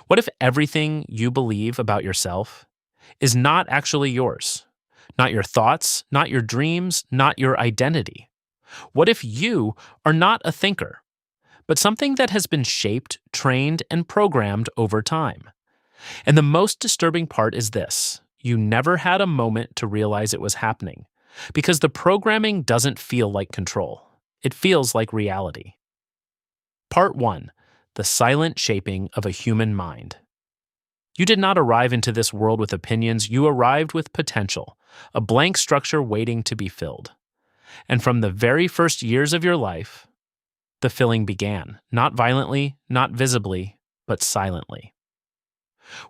What if everything you believe about yourself is not actually yours? Not your thoughts, not your dreams, not your identity? What if you are not a thinker, but something that has been shaped, trained, and programmed over time? And the most disturbing part is this: you never had a moment to realize it was happening, because the programming doesn't feel like control. It feels like reality. Part 1: The Silent Shaping of a Human Mind. You did not arrive into this world with opinions, you arrived with potential, a blank structure waiting to be filled. And from the very first years of your life, the filling began, not violently, not visibly, but silently.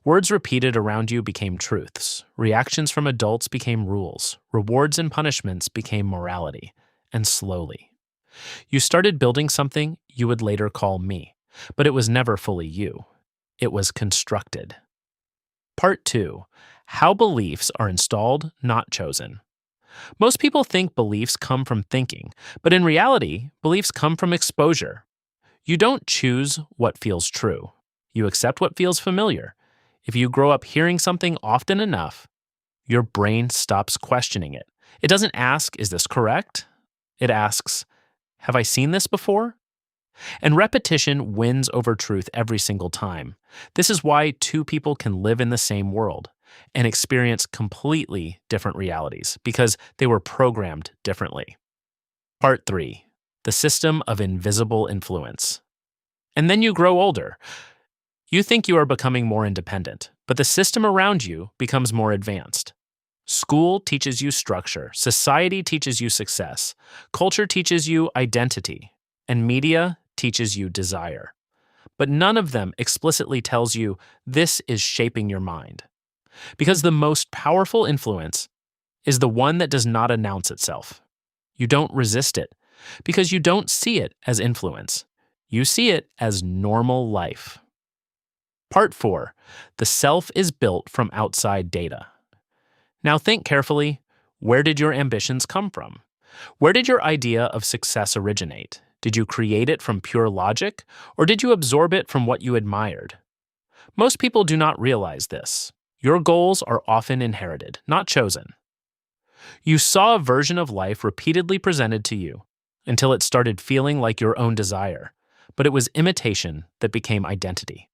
Words repeated around you became truths. Reactions from adults became rules. Rewards and punishments became morality. And slowly, you started building something you would later call me, but it was never fully you. It was constructed. Part 2: How Beliefs Are Installed, Not Chosen. Most people think beliefs come from thinking, but in reality, beliefs come from exposure. You don't choose what feels true. You accept what feels familiar. If you grow up hearing something often enough, your brain stops questioning it. It doesn't ask, "Is this correct?" It asks, "Have I seen this before?" And repetition wins over truth every single time. This is why two people can live in the same world and experience completely different realities, because they were programmed differently. Part 3: The System of Invisible Influence. And then you grow older. You think you are becoming more independent, but the system around you becomes more advanced. School teaches you structure, society teaches you success, culture teaches you identity, and media teaches you desire. But none of them explicitly tells you this is shaping your mind. Because the most powerful influence is the one that does not announce itself. You don't resist it, because you don't see it as influence. You see it as normal life. Part 4: The Self is Built from Outside Data. Now think carefully. Where did your ambitions come from? Where did your idea of success originate? Did you create it from pure logic, or did you absorb it from what you admired? Most people do not realize this. Your goals are often inherited, not chosen. You saw a version of life repeatedly presented to you until it started feeling like your own desire, but it was imitation that became identity.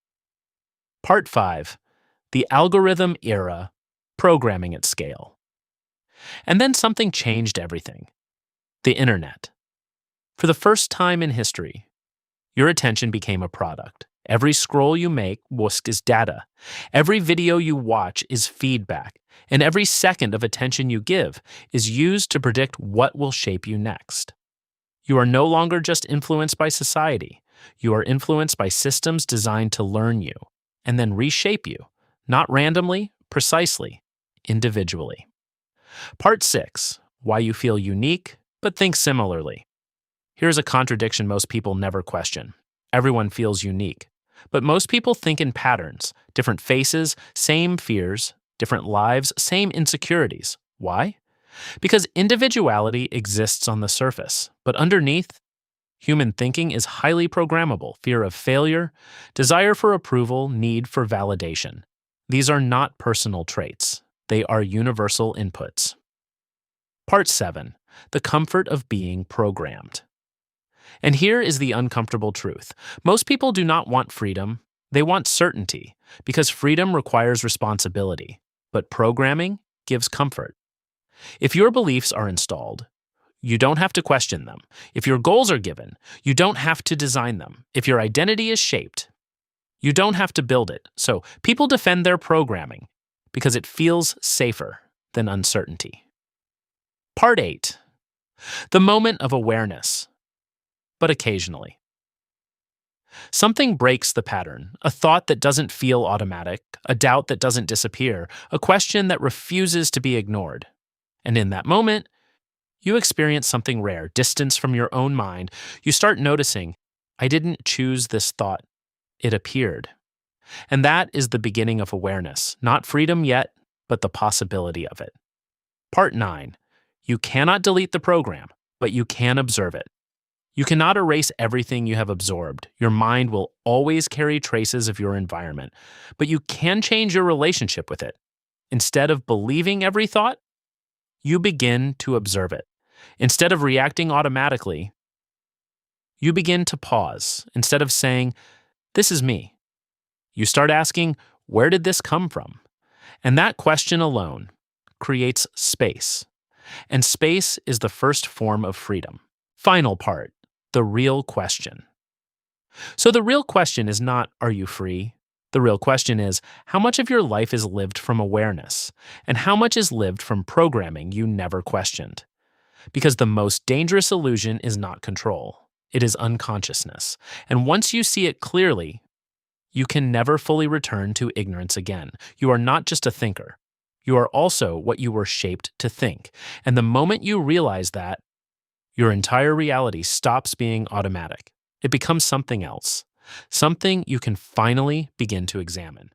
Part 5: The Algorithm Era, Programming at Scale. And then something changed everything: the internet. For the first time in history, your attention became a product. Every scroll you make is data. Every video you watch is feedback. And every second of attention you give is used to predict what will shape you next. You are no longer just influenced by society. You are influenced by systems designed to learn you and then reshape you, not randomly, precisely, individually. Part 6: Why You Feel Unique but Think Similarly. Here's a contradiction most people never question. Everyone feels unique, but most people think in patterns: different faces, same fears, different lives, same insecurities. Why? Because individuality exists on the surface, but underneath, human thinking is highly programmable: fear of failure, desire for approval, need for validation. These are not personal traits. They are universal inputs. Part 7: The Comfort of Being Programmed. And here is the uncomfortable truth. Most people do not want freedom. They want certainty, because freedom requires responsibility, but programming gives comfort. If your beliefs are installed, you don't have to question them. If your goals are given, you don't have to design them. If your identity is shaped, you don't have to build it. So people defend their programming because it feels safer than uncertainty. Part 8: The Moment of Awareness, but occasionally. Something breaks the pattern: a thought that doesn't feel automatic, a doubt that doesn't disappear, a question that refuses to be ignored. And in that moment, you experience something rare: distance from your own mind. You start noticing, I didn't choose this thought. It appeared. And that is the beginning of awareness. Not freedom yet, but the possibility of it. Part 9: You cannot delete the program, but you can observe it. You cannot erase everything you have absorbed. Your mind will always carry traces of your environment, but you can change your relationship with it. Instead of believing every thought, you begin to observe it. Instead of reacting automatically, you begin to pause. Instead of saying, "This is me," you start asking, "Where did this come from?" And that question alone creates space. And space is the first form of freedom. Final part, the real question. So the real question is not, are you free? The real question is, how much of your life is lived from awareness? And how much is lived from programming you never questioned? Because the most dangerous illusion is not control. It is unconsciousness. And once you see it clearly, you can never fully return to ignorance again. You are not just a thinker. You are also what you were shaped to think. And the moment you realize that, your entire reality stops being automatic. It becomes something else, something you can finally begin to examine.